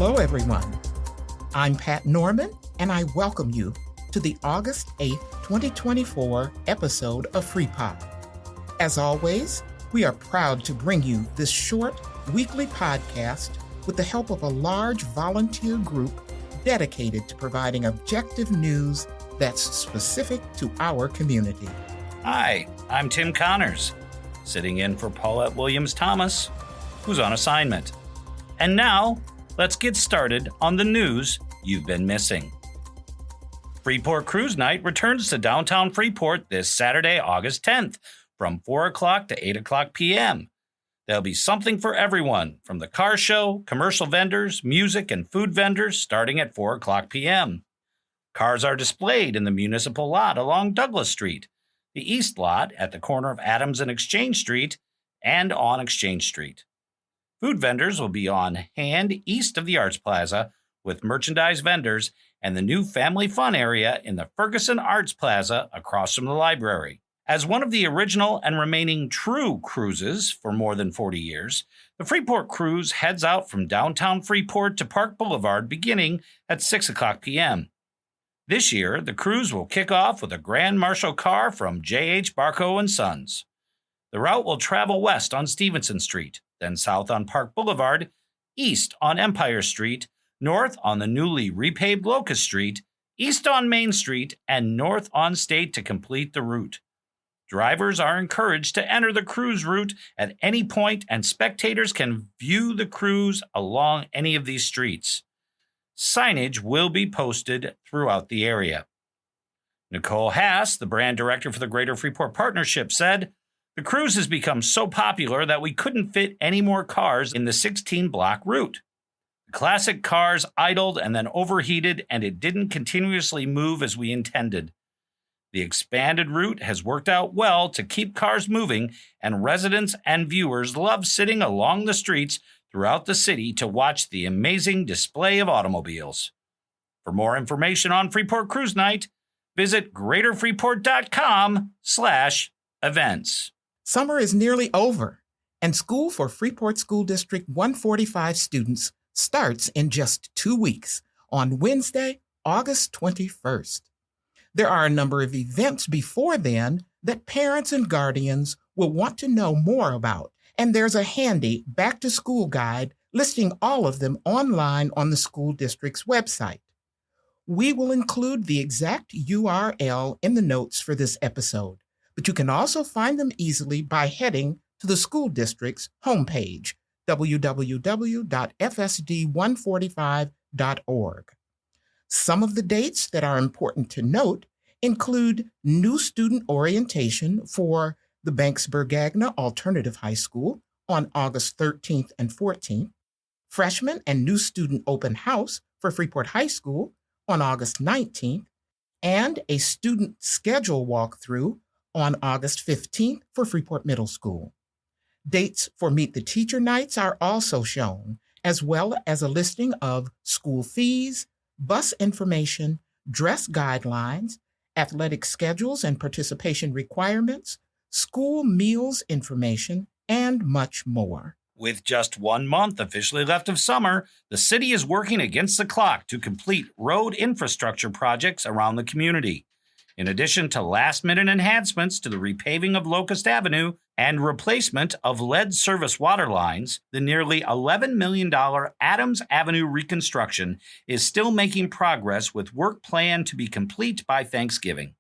Hello, everyone. I'm Pat Norman, and I welcome you to the August 8th, 2024 episode of FreePod. As always, we are proud to bring you this short weekly podcast with the help of a large volunteer group dedicated to providing objective news that's specific to our community. Hi, I'm Tim Connors, sitting in for Paulette Williams-Thomas, who's on assignment. And now, let's get started on the news you've been missing. Freeport Cruise Night returns to downtown Freeport this Saturday, August 10th, from 4 o'clock to 8 o'clock p.m. There'll be something for everyone, from the car show, commercial vendors, music, and food vendors starting at 4 o'clock p.m. Cars are displayed in the municipal lot along Douglas Street, the east lot at the corner of Adams and Exchange Street, and on Exchange Street. Food vendors will be on hand east of the Arts Plaza with merchandise vendors and the new family fun area in the Ferguson Arts Plaza across from the library. As one of the original and remaining true cruises for more than 40 years, the Freeport Cruise heads out from downtown Freeport to Park Boulevard beginning at 6 o'clock p.m. This year, the cruise will kick off with a Grand Marshal car from J.H. Barco & Sons. The route will travel west on Stevenson Street, then south on Park Boulevard, east on Empire Street, north on the newly repaved Locust Street, east on Main Street, and north on State to complete the route. Drivers are encouraged to enter the cruise route at any point, and spectators can view the cruise along any of these streets. Signage will be posted throughout the area. Nicole Haas, the brand director for the Greater Freeport Partnership, said, "The cruise has become so popular that we couldn't fit any more cars in the 16-block route. The classic cars idled and then overheated, and it didn't continuously move as we intended. The expanded route has worked out well to keep cars moving, and residents and viewers love sitting along the streets throughout the city to watch the amazing display of automobiles." For more information on Freeport Cruise Night, visit greaterfreeport.com/events. Summer is nearly over, and school for Freeport School District 145 students starts in just 2 weeks on Wednesday, August 21st. There are a number of events before then that parents and guardians will want to know more about, and there's a handy back-to-school guide listing all of them online on the school district's website. We will include the exact URL in the notes for this episode, but you can also find them easily by heading to the school district's homepage, www.fsd145.org. Some of the dates that are important to note include new student orientation for the Banksburg-Gagna Alternative High School on August 13th and 14th, freshman and new student open house for Freeport High School on August 19th, and a student schedule walkthrough on August 15th for Freeport Middle School. Dates for Meet the Teacher Nights are also shown, as well as a listing of school fees, bus information, dress guidelines, athletic schedules and participation requirements, school meals information, and much more. With just 1 month officially left of summer, the city is working against the clock to complete road infrastructure projects around the community. In addition to last-minute enhancements to the repaving of Locust Avenue and replacement of lead service water lines, the nearly $11 million Adams Avenue reconstruction is still making progress, with work planned to be complete by Thanksgiving.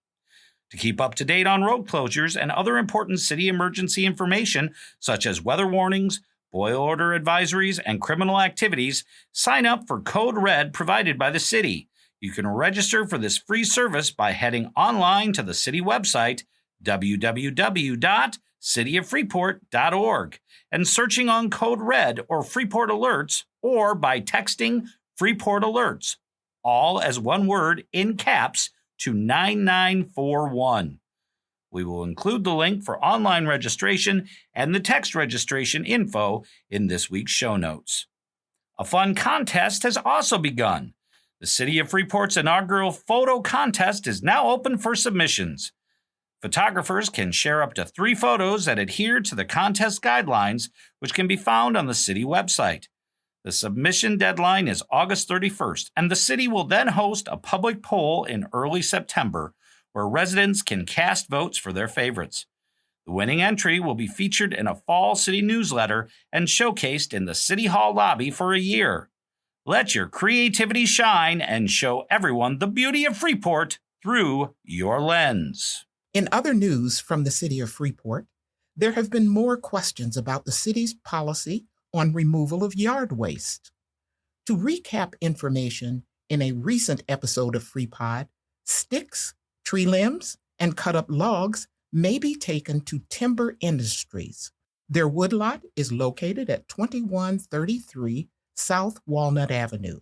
To keep up to date on road closures and other important city emergency information, such as weather warnings, boil order advisories, and criminal activities, sign up for Code Red provided by the city. You can register for this free service by heading online to the city website, www.cityoffreeport.org, and searching on Code Red or Freeport Alerts, or by texting Freeport Alerts, all as one word in caps, to 9941. We will include the link for online registration and the text registration info in this week's show notes. A fun contest has also begun. The City of Freeport's inaugural photo contest is now open for submissions. Photographers can share up to 3 photos that adhere to the contest guidelines, which can be found on the city website. The submission deadline is August 31st, and the city will then host a public poll in early September where residents can cast votes for their favorites. The winning entry will be featured in a fall city newsletter and showcased in the City Hall lobby for a year. Let your creativity shine and show everyone the beauty of Freeport through your lens. In other news from the city of Freeport, there have been more questions about the city's policy on removal of yard waste. To recap information in a recent episode of FreePod, sticks, tree limbs, and cut-up logs may be taken to Timber Industries. Their woodlot is located at 2133 South Walnut Avenue.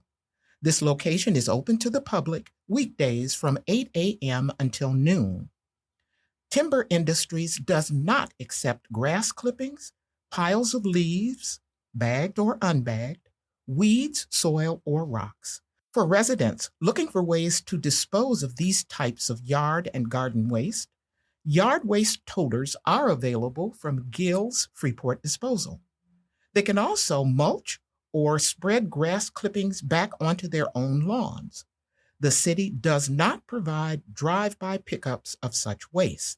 This location is open to the public weekdays from 8 a.m. until noon. Timber Industries does not accept grass clippings, piles of leaves, bagged or unbagged, weeds, soil, or rocks. For residents looking for ways to dispose of these types of yard and garden waste, yard waste toters are available from Gill's Freeport Disposal. They can also mulch or spread grass clippings back onto their own lawns. The city does not provide drive-by pickups of such waste.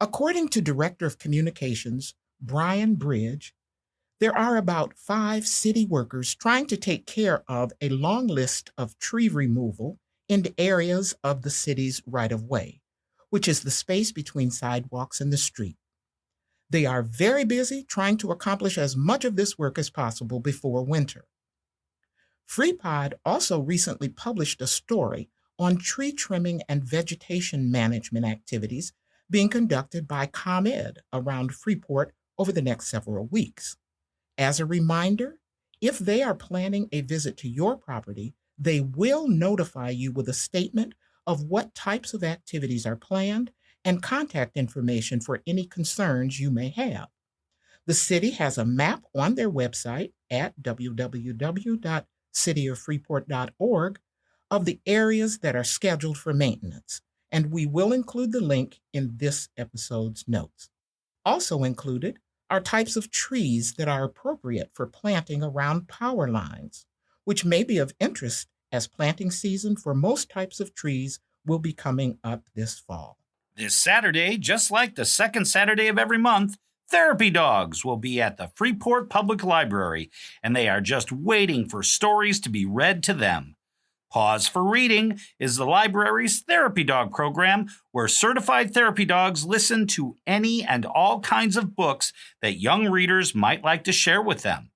According to Director of Communications Brian Bridge, there are about 5 city workers trying to take care of a long list of tree removal in the areas of the city's right-of-way, which is the space between sidewalks and the street. They are very busy trying to accomplish as much of this work as possible before winter. FreePod also recently published a story on tree trimming and vegetation management activities being conducted by ComEd around Freeport over the next several weeks. As a reminder, if they are planning a visit to your property, they will notify you with a statement of what types of activities are planned and contact information for any concerns you may have. The city has a map on their website at www.cityoffreeport.org of the areas that are scheduled for maintenance, and we will include the link in this episode's notes. Also included are types of trees that are appropriate for planting around power lines, which may be of interest as planting season for most types of trees will be coming up this fall. This Saturday, just like the second Saturday of every month, therapy dogs will be at the Freeport Public Library, and they are just waiting for stories to be read to them. PAWS for Reading is the library's therapy dog program where certified therapy dogs listen to any and all kinds of books that young readers might like to share with them.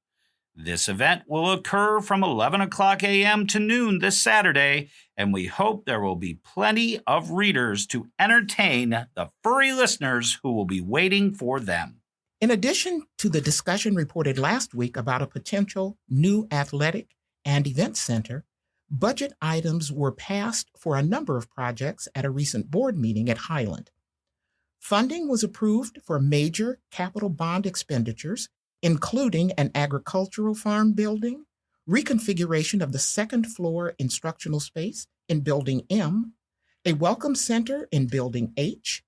This event will occur from 11 o'clock a.m. to noon this Saturday, and we hope there will be plenty of readers to entertain the furry listeners who will be waiting for them. In addition to the discussion reported last week about a potential new athletic and event center, budget items were passed for a number of projects at a recent board meeting at Highland. Funding was approved for major capital bond expenditures, including an agricultural farm building, reconfiguration of the second floor instructional space in Building M, a welcome center in Building H,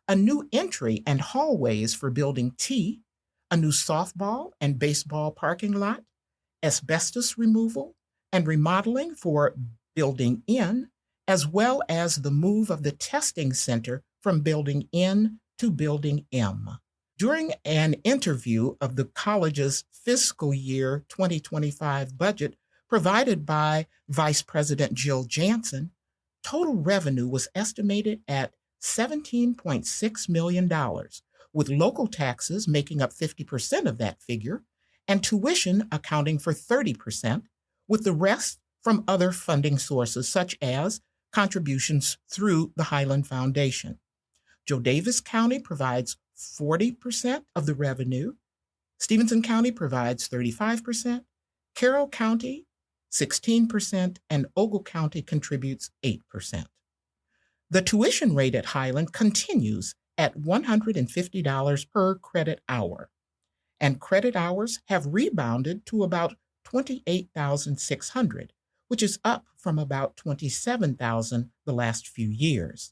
a new entry and hallways for Building T, a new softball and baseball parking lot, asbestos removal, and remodeling for Building N, as well as the move of the testing center from Building N to Building M. During an interview of the college's fiscal year 2025 budget provided by Vice President Jill Jansen, total revenue was estimated at $17.6 million, with local taxes making up 50% of that figure and tuition accounting for 30%, with the rest from other funding sources such as contributions through the Highland Foundation. Joe Davis County provides 40% of the revenue, Stevenson County provides 35%, Carroll County 16%, and Ogle County contributes 8%. The tuition rate at Highland continues at $150 per credit hour, and credit hours have rebounded to about 28,600, which is up from about 27,000 the last few years.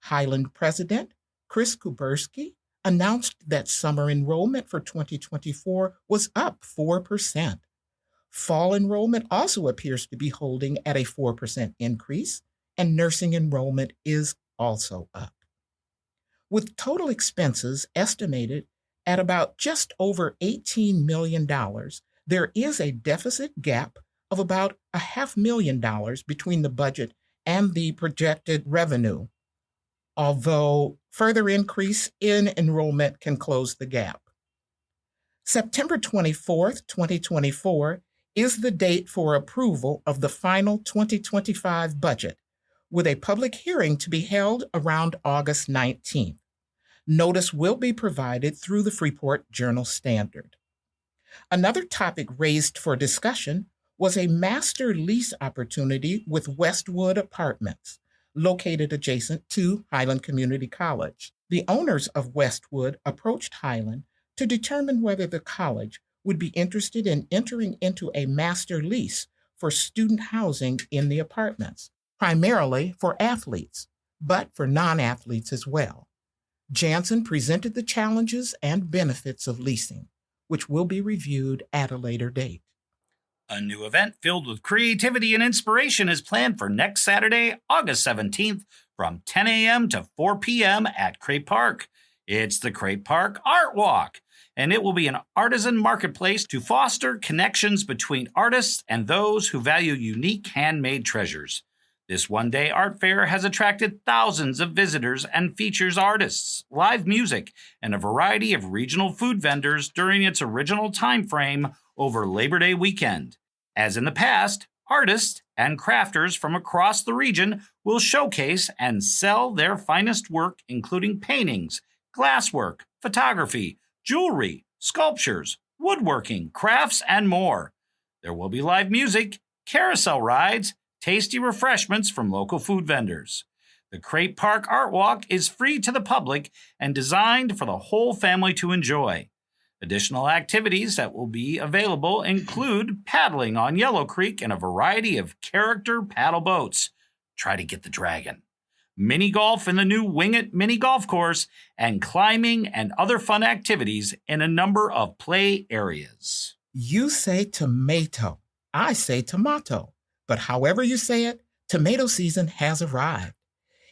Highland President Chris Kuberski announced that summer enrollment for 2024 was up 4%, Fall enrollment also appears to be holding at a 4% increase, and nursing enrollment is also up. With total expenses estimated at about just over $18 million, there is a deficit gap of about $500,000 between the budget and the projected revenue, although further increase in enrollment can close the gap. September 24th, 2024 is the date for approval of the final 2025 budget, with a public hearing to be held around August 19th. Notice will be provided through the Freeport Journal-Standard. Another topic raised for discussion was a master lease opportunity with Westwood Apartments, located adjacent to Highland Community College. The owners of Westwood approached Highland to determine whether the college would be interested in entering into a master lease for student housing in the apartments, primarily for athletes, but for non-athletes as well. Jansen presented the challenges and benefits of leasing, which will be reviewed at a later date. A new event filled with creativity and inspiration is planned for next Saturday, August 17th, from 10 a.m. to 4 p.m. at Krape Park. It's the Krape Park Art Walk, and it will be an artisan marketplace to foster connections between artists and those who value unique handmade treasures. This one-day art fair has attracted thousands of visitors and features artists, live music, and a variety of regional food vendors during its original time frame over Labor Day weekend. As in the past, artists and crafters from across the region will showcase and sell their finest work, including paintings, glasswork, photography, jewelry, sculptures, woodworking, crafts, and more. There will be live music, carousel rides, tasty refreshments from local food vendors. The Krape Park Art Walk is free to the public and designed for the whole family to enjoy. Additional activities that will be available include paddling on Yellow Creek in a variety of character paddle boats. Try to get the dragon. Mini golf in the new Wing It mini golf course, and climbing and other fun activities in a number of play areas. You say tomato, I say tomato, but however you say it, tomato season has arrived.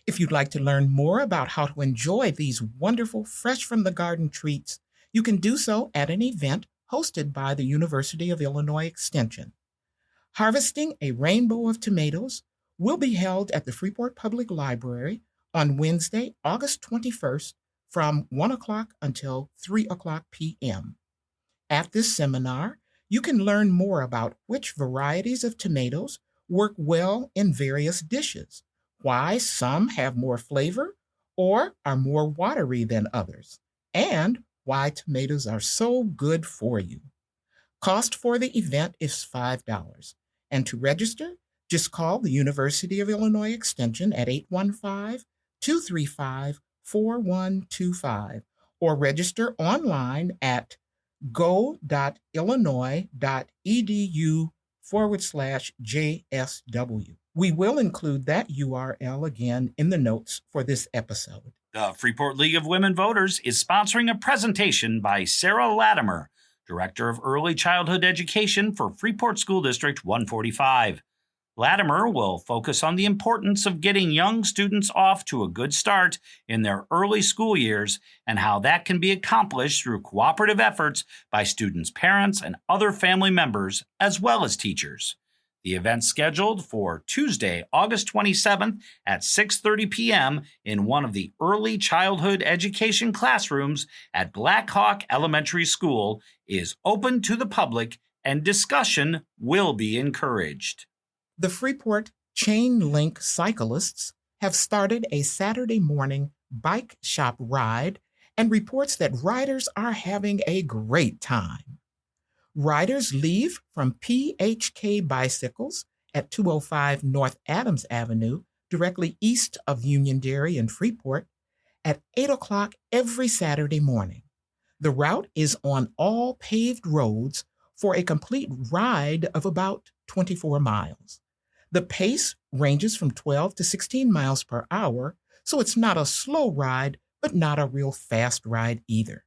If you'd like to learn more about how to enjoy these wonderful fresh from the garden treats, you can do so at an event hosted by the University of Illinois Extension. Harvesting a Rainbow of Tomatoes will be held at the Freeport Public Library on Wednesday, August 21st from 1 o'clock until 3 o'clock p.m. At this seminar, you can learn more about which varieties of tomatoes work well in various dishes, why some have more flavor or are more watery than others, and why tomatoes are so good for you. Cost for the event is $5, and to register, just call the University of Illinois Extension at 815-235-4125 or register online at go.illinois.edu/JSW. We will include that URL again in the notes for this episode. The Freeport League of Women Voters is sponsoring a presentation by Sarah Latimer, Director of Early Childhood Education for Freeport School District 145. Latimer will focus on the importance of getting young students off to a good start in their early school years and how that can be accomplished through cooperative efforts by students' parents and other family members, as well as teachers. The event's scheduled for Tuesday, August 27th at 6:30 p.m. in one of the early childhood education classrooms at Black Hawk Elementary School, is open to the public, and discussion will be encouraged. The Freeport Chain Link cyclists have started a Saturday morning bike shop ride and reports that riders are having a great time. Riders leave from PHK Bicycles at 205 North Adams Avenue, directly east of Union Dairy in Freeport, at 8 o'clock every Saturday morning. The route is on all paved roads for a complete ride of about 24 miles. The pace ranges from 12 to 16 miles per hour, so it's not a slow ride, but not a real fast ride either.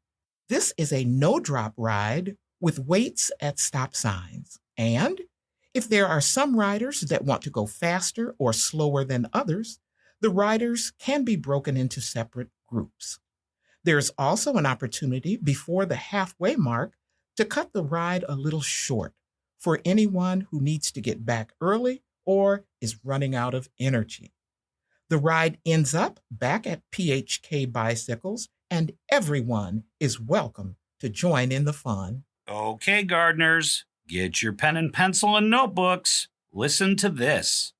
This is a no-drop ride with waits at stop signs, And if there are some riders that want to go faster or slower than others, the riders can be broken into separate groups. There's also an opportunity before the halfway mark to cut the ride a little short for anyone who needs to get back early or is running out of energy. The ride ends up back at PHK Bicycles, and everyone is welcome to join in the fun. Okay, gardeners, get your pen and pencil and notebooks. Listen to this.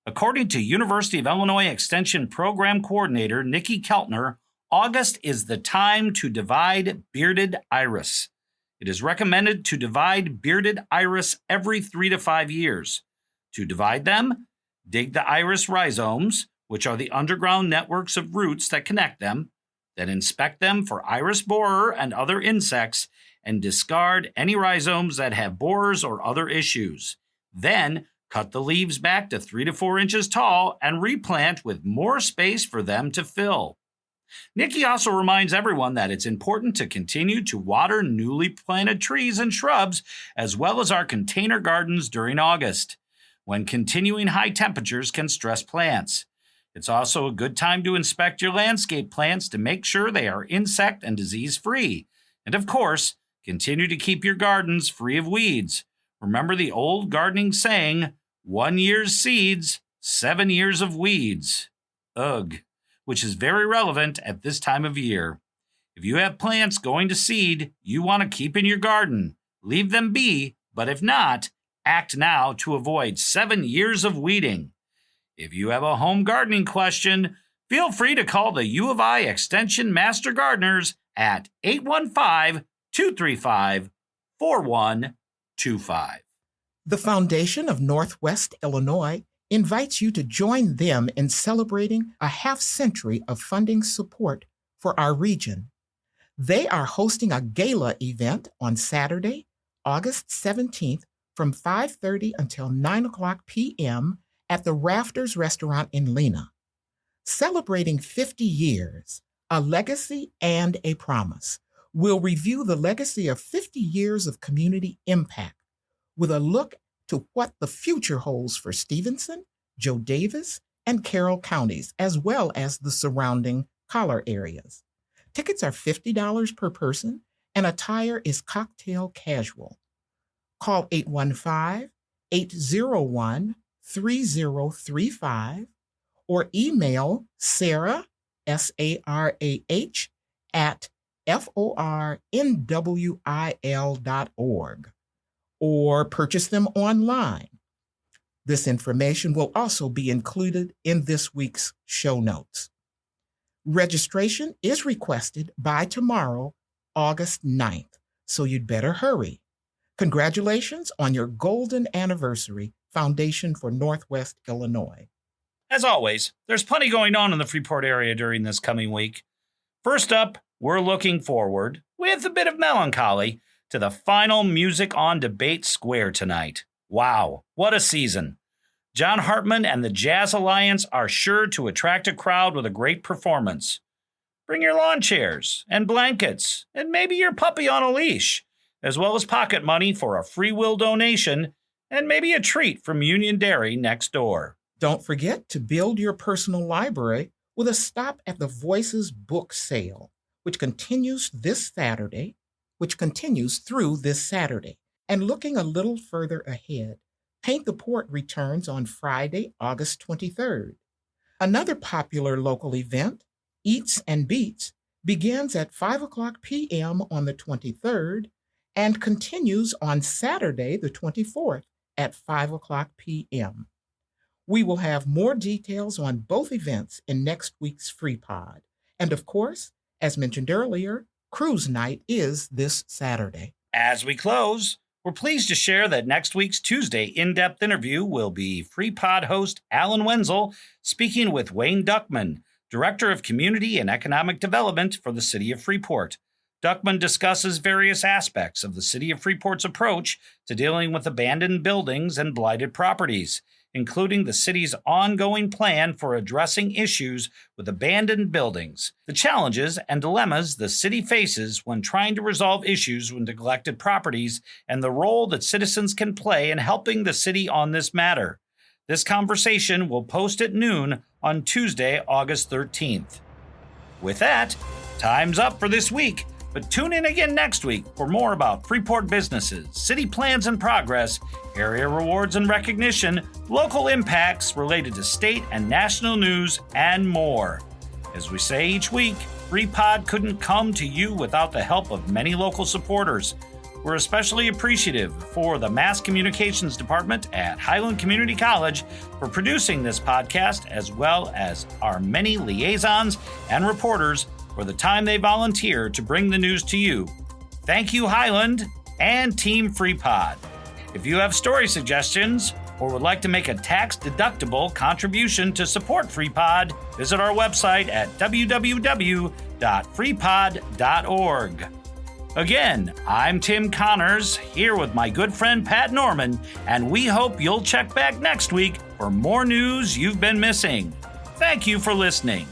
According to University of Illinois Extension Program Coordinator Nikki Keltner, August is the time to divide bearded iris. It is recommended to divide bearded iris every 3 to 5 years. To divide them, dig the iris rhizomes, which are the underground networks of roots that connect them, then inspect them for iris borer and other insects, and discard any rhizomes that have borers or other issues. Then, cut the leaves back to 3 to 4 inches tall and replant with more space for them to fill. Nikki also reminds everyone that it's important to continue to water newly planted trees and shrubs, as well as our container gardens during August, when continuing high temperatures can stress plants. It's also a good time to inspect your landscape plants to make sure they are insect and disease-free. And of course, continue to keep your gardens free of weeds. Remember the old gardening saying, 1 year's seeds, 7 years of weeds. Ugh. Which is very relevant at this time of year. If you have plants going to seed you want to keep in your garden, leave them be, but if not, act now to avoid 7 years of weeding. If you have a home gardening question, feel free to call the U of I Extension Master Gardeners at 815-235-4125. The Foundation of Northwest Illinois invites you to join them in celebrating a half-century of funding support for our region. They are hosting a gala event on Saturday, August 17th from 5:30 until 9 o'clock p.m. at the Rafters Restaurant in Lena. Celebrating 50 years, a legacy and a promise. We'll review the legacy of 50 years of community impact with a look to what the future holds for Stevenson, Joe Davis, and Carroll counties, as well as the surrounding collar areas. Tickets are $50 per person, and attire is cocktail casual. Call 815-801-3035 or email Sarah, SARAH, at fornwil.org, or purchase them online. This information will also be included in this week's show notes. Registration is requested by tomorrow, August 9th, so you'd better hurry. Congratulations on your golden anniversary, Foundation for Northwest Illinois. As always, there's plenty going on in the Freeport area during this coming week. First up, we're looking forward, with a bit of melancholy, to the final Music on Debate Square tonight. Wow, what a season. John Hartman and the Jazz Alliance are sure to attract a crowd with a great performance. Bring your lawn chairs and blankets and maybe your puppy on a leash, as well as pocket money for a free will donation and maybe a treat from Union Dairy next door. Don't forget to build your personal library with a stop at the Voices book sale, which continues through this Saturday. And looking a little further ahead, Paint the Port returns on Friday, August 23rd. Another popular local event, Eats and Beats, begins at 5 o'clock p.m. on the 23rd and continues on Saturday, the 24th at 5 o'clock p.m. We will have more details on both events in next week's Free Pod. And of course, as mentioned earlier, Cruise Night is this Saturday. As we close, we're pleased to share that next week's Tuesday in-depth interview will be Free Pod host Alan Wenzel speaking with Wayne Duckman, Director of Community and Economic Development for the City of Freeport. Duckman discusses various aspects of the City of Freeport's approach to dealing with abandoned buildings and blighted properties, including the city's ongoing plan for addressing issues with abandoned buildings, the challenges and dilemmas the city faces when trying to resolve issues with neglected properties, and the role that citizens can play in helping the city on this matter. This conversation will post at noon on Tuesday, August 13th. With that, time's up for this week, but tune in again next week for more about Freeport businesses, city plans and progress, area rewards and recognition, local impacts related to state and national news, and more. As we say each week, FreePod couldn't come to you without the help of many local supporters. We're especially appreciative for the Mass Communications Department at Highland Community College for producing this podcast, as well as our many liaisons and reporters for the time they volunteer to bring the news to you. Thank you, Highland and Team FreePod. If you have story suggestions or would like to make a tax-deductible contribution to support FreePod, visit our website at www.freepod.org. Again, I'm Tim Connors, here with my good friend Pat Norman, and we hope you'll check back next week for more news you've been missing. Thank you for listening.